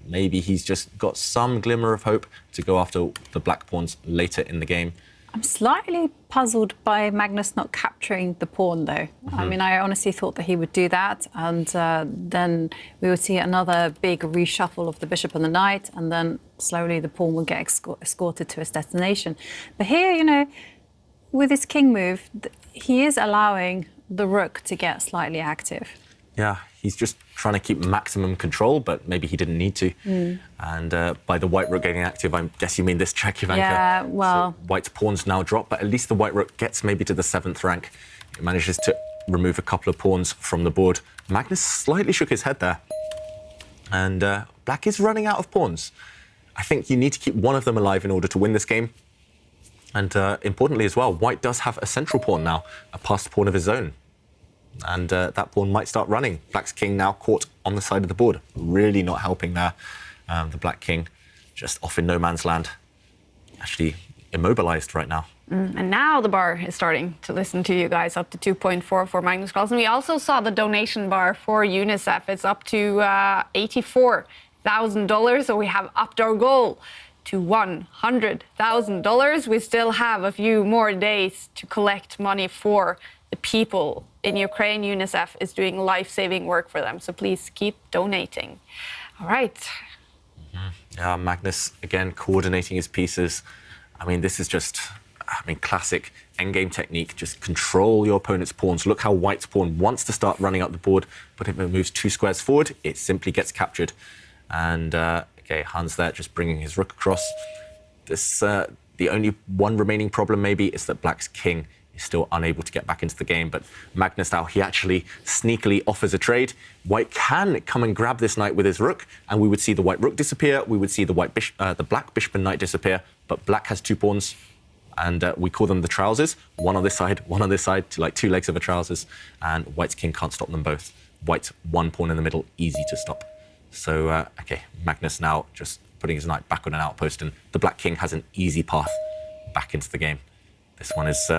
maybe he's just got some glimmer of hope to go after the black pawns later in the game. I'm slightly puzzled by Magnus not capturing the pawn, though. I mean, I honestly thought that he would do that, and then we would see another big reshuffle of the bishop and the knight, and then slowly the pawn would get escorted to its destination. But here, with his king move, he is allowing the rook to get slightly active. Yeah, he's just trying to keep maximum control, but maybe he didn't need to. And by the white rook getting active, I guess you mean this check, Ivanka. Yeah, well... So white's pawns now drop, but at least the white rook gets maybe to the 7th rank. It manages to remove a couple of pawns from the board. Magnus slightly shook his head there. And black is running out of pawns. I think you need to keep one of them alive in order to win this game. And importantly as well, white does have a central pawn now, a passed pawn of his own. And that pawn might start running. Black's king now caught on the side of the board. Really not helping there. The black king just off in no man's land. Actually immobilized right now. And now the bar is starting to listen to you guys, up to 2.4 for Magnus Carlsen. We also saw the donation bar for UNICEF. It's up to $84,000. So we have upped our goal to $100,000. We still have a few more days to collect money for the people in Ukraine. UNICEF is doing life-saving work for them, so please keep donating. All right. Yeah, Magnus, again, coordinating his pieces. I mean, this is just, classic endgame technique. Just control your opponent's pawns. Look how white's pawn wants to start running up the board, but if it moves 2 squares forward, it simply gets captured. And, Hans there just bringing his rook across. This, the only one remaining problem maybe is that black's king is still unable to get back into the game, but Magnus now, he actually sneakily offers a trade. White can come and grab this knight with his rook, and we would see the white rook disappear. We would see the the black bishop and knight disappear, but black has 2 pawns, and we call them the trousers. One on this side, one on this side, like 2 legs of a trousers, and white's king can't stop them both. White's 1 pawn in the middle, easy to stop. So, Magnus now just putting his knight back on an outpost, and the black king has an easy path back into the game. This one is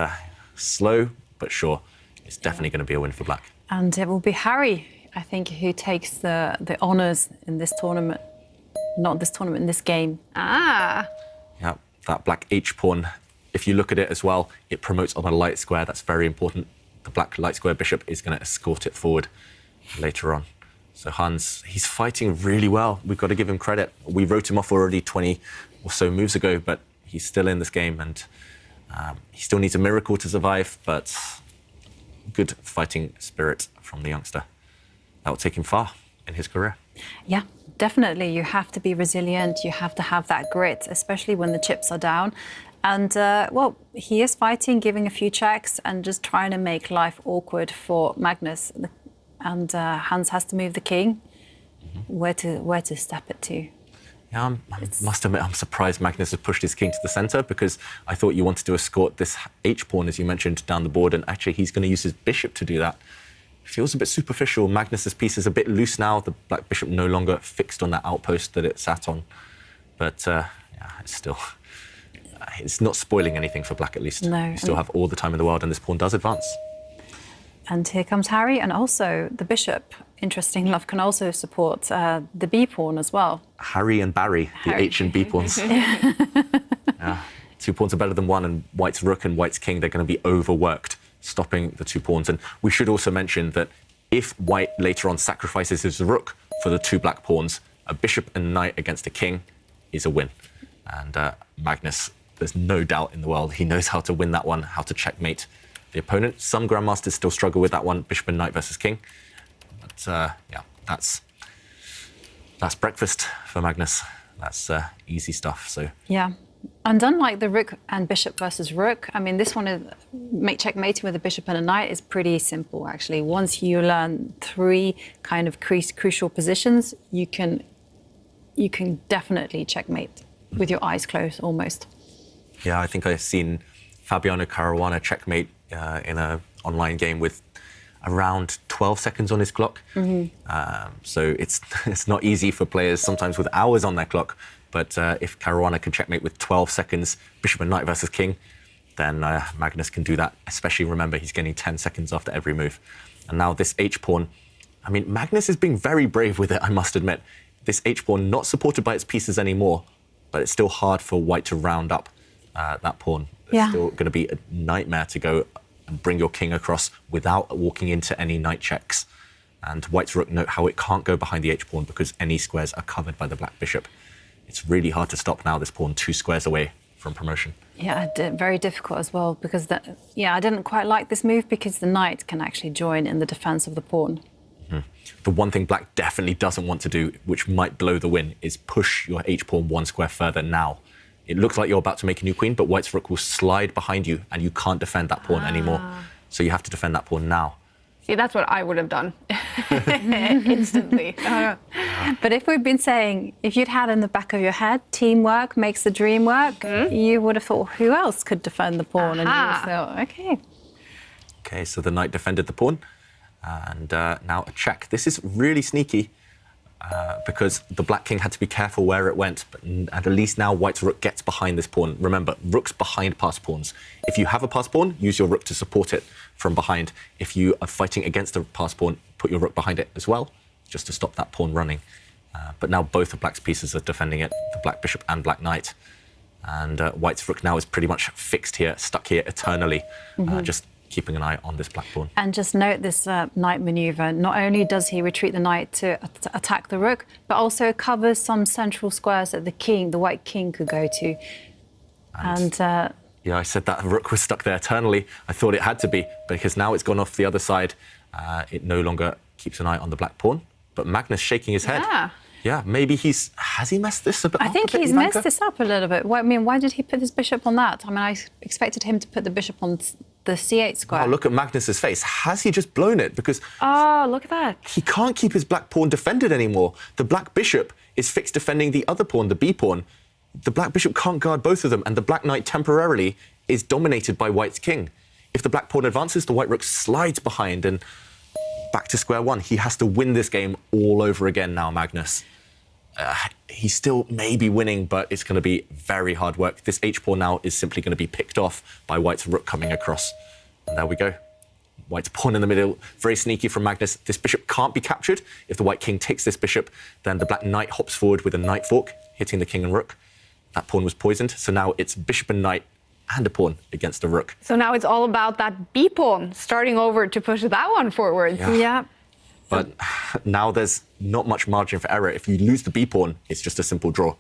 slow, but sure. It's definitely going to be a win for black. And it will be Harry, I think, who takes the honours in this tournament. Not this tournament, in this game. Ah. Yeah, that black H-pawn, if you look at it as well, it promotes on a light square. That's very important. The black light square bishop is going to escort it forward later on. So Hans, he's fighting really well. We've got to give him credit. We wrote him off already 20 or so moves ago, but he's still in this game, and he still needs a miracle to survive, but good fighting spirit from from the youngster. That will take him far in his career. Yeah, definitely. You have to be resilient. You have to have that grit, especially when the chips are down. And, well, he is fighting, giving a few checks and just trying to make life awkward for Magnus. And Hans has to move the king. Where to step it to? Yeah, I must admit, I'm surprised Magnus has pushed his king to the centre, because I thought you wanted to escort this h-pawn, as you mentioned, down the board, and actually he's going to use his bishop to do that. Feels a bit superficial. Magnus's piece is a bit loose now. The black bishop no longer fixed on that outpost that it sat on. But, yeah, it's still... It's not spoiling anything for black, at least. No. You still have all the time in the world, and this pawn does advance. And here comes Harry, and also the bishop, interesting enough, can also support the B pawn as well. Harry and Barry, the H and B pawns. Yeah. 2 pawns are better than 1, and white's rook and white's king, they're going to be overworked, stopping the 2 pawns. And we should also mention that if white later on sacrifices his rook for the 2 black pawns, a bishop and knight against a king is a win. And Magnus, there's no doubt in the world, he knows how to win that one, how to checkmate the opponent. Some grandmasters still struggle with that one, bishop and knight versus king. But yeah, that's breakfast for Magnus. That's easy stuff. So yeah, and unlike the rook and bishop versus rook, I mean, this one is checkmating with a bishop and a knight is pretty simple actually. Once you learn 3 kind of crucial positions, you can definitely checkmate with your eyes closed almost. Yeah, I think I've seen Fabiano Caruana checkmate in an online game with around 12 seconds on his clock. So it's not easy for players, sometimes with hours on their clock. But if Caruana can checkmate with 12 seconds, bishop and knight versus king, then Magnus can do that. Especially, remember, he's getting 10 seconds after every move. And now this h-pawn, I mean, Magnus is being very brave with it, I must admit. This h-pawn not supported by its pieces anymore, but it's still hard for white to round up that pawn. It's still going to be a nightmare to go and bring your king across without walking into any knight checks. And white's rook, note how it can't go behind the h-pawn because any squares are covered by the black bishop. It's really hard to stop now, this pawn 2 squares away from promotion. Yeah, very difficult as well, because I didn't quite like this move because the knight can actually join in the defense of the pawn. The one thing black definitely doesn't want to do, which might blow the win, is push your h-pawn 1 square further now. It looks like you're about to make a new queen, but white's rook will slide behind you and you can't defend that pawn anymore. So you have to defend that pawn now. See, that's what I would have done instantly. But if we've been saying, if you'd had in the back of your head, teamwork makes the dream work, you would have thought, who else could defend the pawn? And you would have thought, okay. Okay, so the knight defended the pawn. And now a check. This is really sneaky because the black king had to be careful where it went. But at least now white's rook gets behind this pawn. Remember, rook's behind passed pawns. If you have a passed pawn, use your rook to support it from behind. If you are fighting against a passed pawn, put your rook behind it as well, just to stop that pawn running. But now both of black's pieces are defending it, the black bishop and black knight. And white's rook now is pretty much fixed here, stuck here eternally, just keeping an eye on this black pawn. And just note this knight maneuver. Not only does he retreat the knight to attack the rook, but also covers some central squares that the white king could go to. And yeah, I said that rook was stuck there eternally. I thought it had to be, because now it's gone off the other side. It no longer keeps an eye on the black pawn. But Magnus shaking his head. Yeah, maybe has he messed this a bit up? I think he's messed this up a little bit. I mean, why did he put his bishop on that? I mean, I expected him to put the bishop on the c8 square. Oh, look at Magnus's face. Has he just blown it? Because look at that. He can't keep his black pawn defended anymore. The black bishop is fixed defending the other pawn, the b pawn. The black bishop can't guard both of them, and the black knight temporarily is dominated by white's king. If the black pawn advances, the white rook slides behind and back to square one. He has to win this game all over again now, Magnus. He's still maybe winning, but it's going to be very hard work. This h-pawn now is simply going to be picked off by white's rook coming across. And there we go. White's pawn in the middle, very sneaky from Magnus. This bishop can't be captured. If the white king takes this bishop, then the black knight hops forward with a knight fork, hitting the king and rook. That pawn was poisoned, so now it's bishop and knight and a pawn against a rook. So now it's all about that b pawn starting over to push that one forward. Yeah. But now there's not much margin for error. If you lose the b-pawn, it's just a simple draw.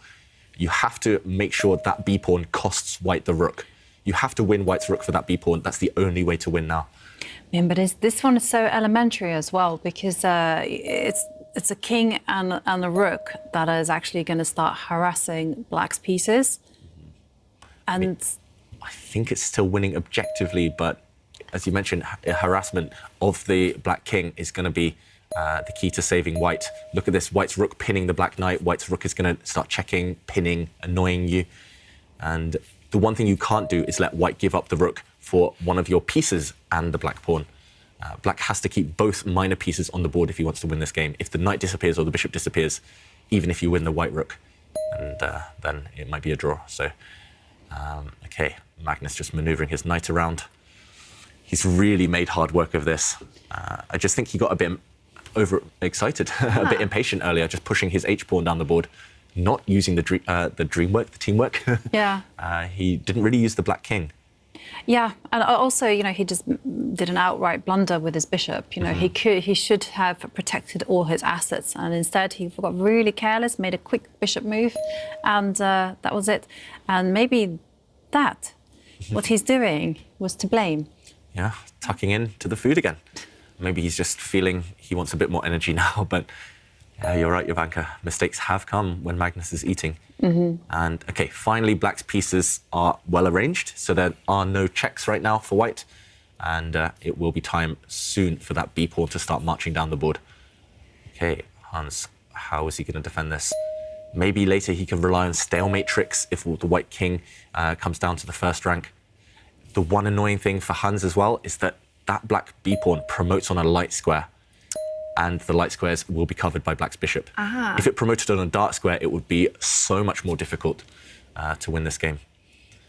You have to make sure that b-pawn costs white the rook. You have to win white's rook for that b-pawn. That's the only way to win now. Yeah, but this one is so elementary as well, because it's a king and a rook that is actually going to start harassing black's pieces. And I think it's still winning objectively, but as you mentioned, harassment of the black king is going to be the key to saving white. Look at this, white's rook pinning the black knight. White's rook is going to start checking, pinning, annoying you. And the one thing you can't do is let white give up the rook for one of your pieces and the black pawn. Black has to keep both minor pieces on the board if he wants to win this game. If the knight disappears or the bishop disappears, even if you win the white rook, and then it might be a draw. So, okay, Magnus just maneuvering his knight around. He's really made hard work of this. I just think he got a bit overexcited, a bit impatient earlier, just pushing his h-pawn down the board, not using the teamwork. Yeah. He didn't really use the black king. Yeah, and also, he just did an outright blunder with his bishop. He should have protected all his assets, and instead he got really careless, made a quick bishop move, and that was it. And maybe what he's doing was to blame. Yeah, tucking in to the food again. Maybe he's just feeling he wants a bit more energy now, but you're right, Jovanka. Mistakes have come when Magnus is eating. And, okay, finally, black's pieces are well arranged, so there are no checks right now for white, and it will be time soon for that b-pawn to start marching down the board. Okay, Hans, how is he going to defend this? Maybe later he can rely on stalemate tricks if the white king comes down to the first rank. The one annoying thing for Hans as well is that black b-pawn promotes on a light square, and the light squares will be covered by black's bishop. If it promoted on a dark square, it would be so much more difficult to win this game.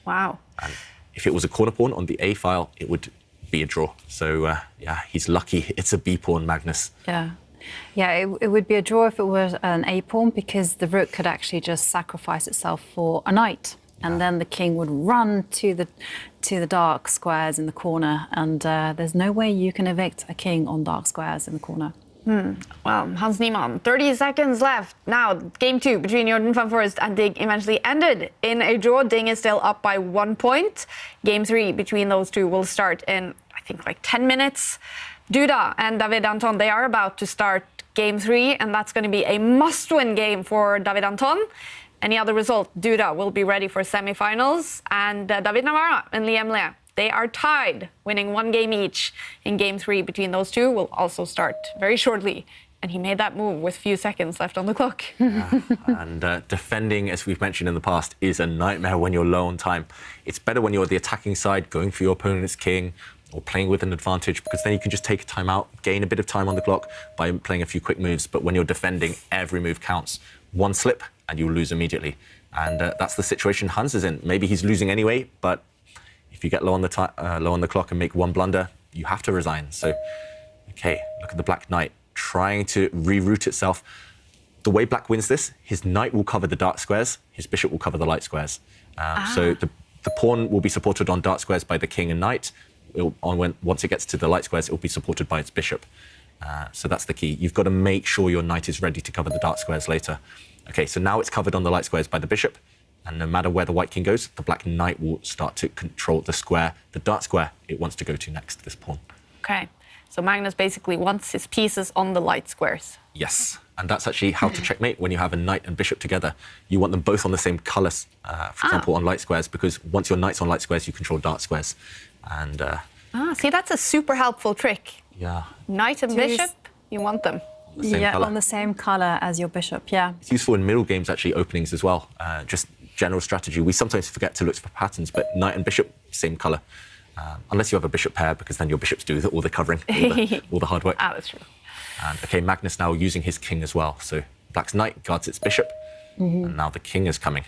Wow. And if it was a corner pawn on the A file, it would be a draw. So, yeah, he's lucky it's a b-pawn, Magnus. Yeah, it would be a draw if it was an A-pawn, because the rook could actually just sacrifice itself for a knight. And then the king would run to the dark squares in the corner, and there's no way you can evict a king on dark squares in the corner. Well, Hans Niemann, 30 seconds left. Now, game 2 between Jordan van Foreest and Ding eventually ended in a draw. Ding is still up by 1 point. Game 3 between those two will start in, I think, like 10 minutes. Duda and David Anton, they are about to start game 3, and that's going to be a must-win game for David Anton. Any other result, Duda will be ready for semi-finals, and David Navarra and Liam Le, they are tied, winning 1 game each. In game 3 between those two will also start very shortly, and he made that move with few seconds left on the clock. And defending, as we've mentioned in the past, is a nightmare when you're low on time. It's better when you're the attacking side, going for your opponent's king, or playing with an advantage, because then you can just take a time out, gain a bit of time on the clock by playing a few quick moves. But when you're defending, every move counts. One slip and you'll lose immediately. And that's the situation Hans is in. Maybe he's losing anyway, but if you get low on the clock and make one blunder, you have to resign. So, okay, look at the black knight trying to reroute itself. The way black wins this, his knight will cover the dark squares, his bishop will cover the light squares. So the pawn will be supported on dark squares by the king and knight. Once it gets to the light squares, it will be supported by its bishop. So that's the key. You've got to make sure your knight is ready to cover the dark squares later. Okay, so now it's covered on the light squares by the bishop, and no matter where the white king goes, the black knight will start to control the square, the dark square it wants to go to next, this pawn. Okay, so Magnus basically wants his pieces on the light squares. Yes, and that's actually how to checkmate when you have a knight and bishop together. You want them both on the same colours, for example, on light squares, because once your knight's on light squares, you control dark squares. And see, that's a super helpful trick. yeah, Knight and bishop, you want them. On the same colour as your bishop, yeah. It's useful in middle games, actually, openings as well. Just general strategy. We sometimes forget to look for patterns, but knight and bishop, same colour. Unless you have a bishop pair, because then your bishops do all the covering, all the hard work. That's true. And, okay, Magnus now using his king as well. So black's knight guards its bishop, and now the king is coming.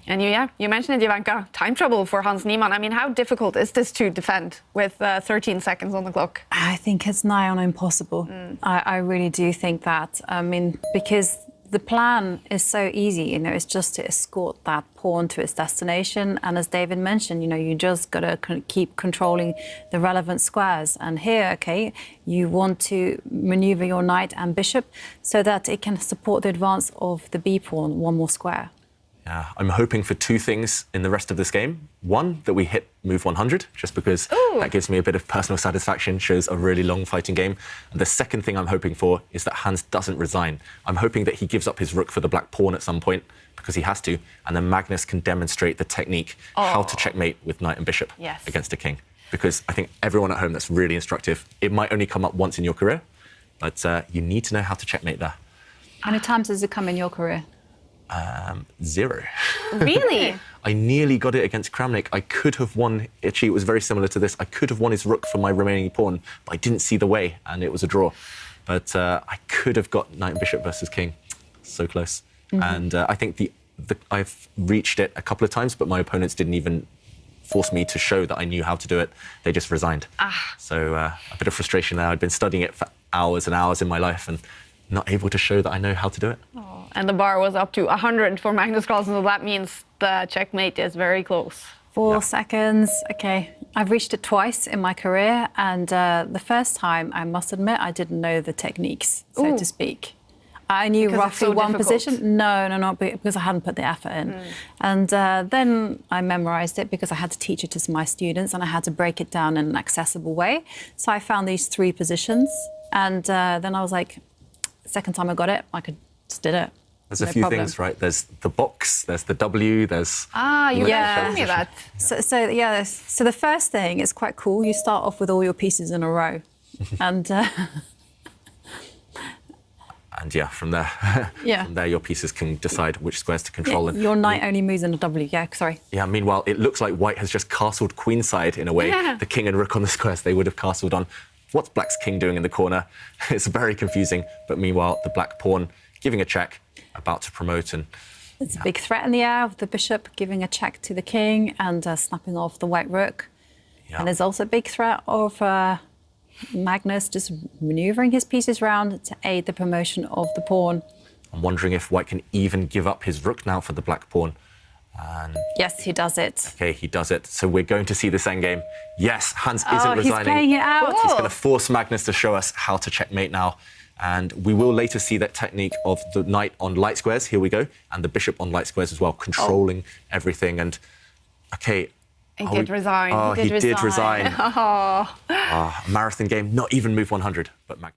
And you mentioned it, Jovanka, time trouble for Hans Niemann. I mean, how difficult is this to defend with 13 seconds on the clock? I think it's nigh on impossible. I really do think that. I mean, because the plan is so easy, it's just to escort that pawn to its destination. And as David mentioned, you just got to keep controlling the relevant squares. And here, okay, you want to maneuver your knight and bishop so that it can support the advance of the b pawn one more square. Yeah, I'm hoping for two things in the rest of this game. One, that we hit move 100, just because that gives me a bit of personal satisfaction, shows a really long fighting game. And the second thing I'm hoping for is that Hans doesn't resign. I'm hoping that he gives up his rook for the black pawn at some point, because he has to, and then Magnus can demonstrate the technique, how to checkmate with knight and bishop against a king. Because I think everyone at home, that's really instructive. It might only come up once in your career, but you need to know how to checkmate there. How many times has it come in your career? 0. Really? I nearly got it against Kramnik. I could have won. Actually, it was very similar to this. I could have won his rook for my remaining pawn, but I didn't see the way, and it was a draw. But I could have got knight and bishop versus king. So close. And I think I've reached it a couple of times, but my opponents didn't even force me to show that I knew how to do it. They just resigned. So a bit of frustration there. I'd been studying it for hours and hours in my life and not able to show that I know how to do it. And the bar was up to 100 for Magnus Carlsen, so that means the checkmate is very close. 4 seconds. Okay, I've reached it twice in my career, and the first time, I must admit, I didn't know the techniques, so to speak. I knew roughly one position. No, not because I hadn't put the effort in. And then I memorized it because I had to teach it to my students, and I had to break it down in an accessible way. So I found these 3 positions, and then I was like, second time I got it, I could just did it. There's a few things, right? There's the box, there's the W, there's... you showed me that. So the first thing is quite cool. You start off with all your pieces in a row. And... and yeah, from there, from there, your pieces can decide which squares to control. Your knight only moves in a W, sorry. Yeah, meanwhile, it looks like white has just castled queenside in a way. The king and rook on the squares they would have castled on. What's black's king doing in the corner? It's very confusing. But meanwhile, the black pawn giving a check, about to promote. And there's a big threat in the air with the bishop giving a check to the king and snapping off the white rook. And there's also a big threat of Magnus just maneuvering his pieces around to aid the promotion of the pawn. I'm wondering if white can even give up his rook now for the black pawn. And yes, he does it. Okay, he does it. So we're going to see this endgame. Yes, Hans isn't resigning. He's playing it out. He's going to force Magnus to show us how to checkmate now. And we will later see that technique of the knight on light squares. Here we go. And the bishop on light squares as well, controlling everything. And, okay. He did resign. He did resign. A marathon game, not even move 100, but Magnus.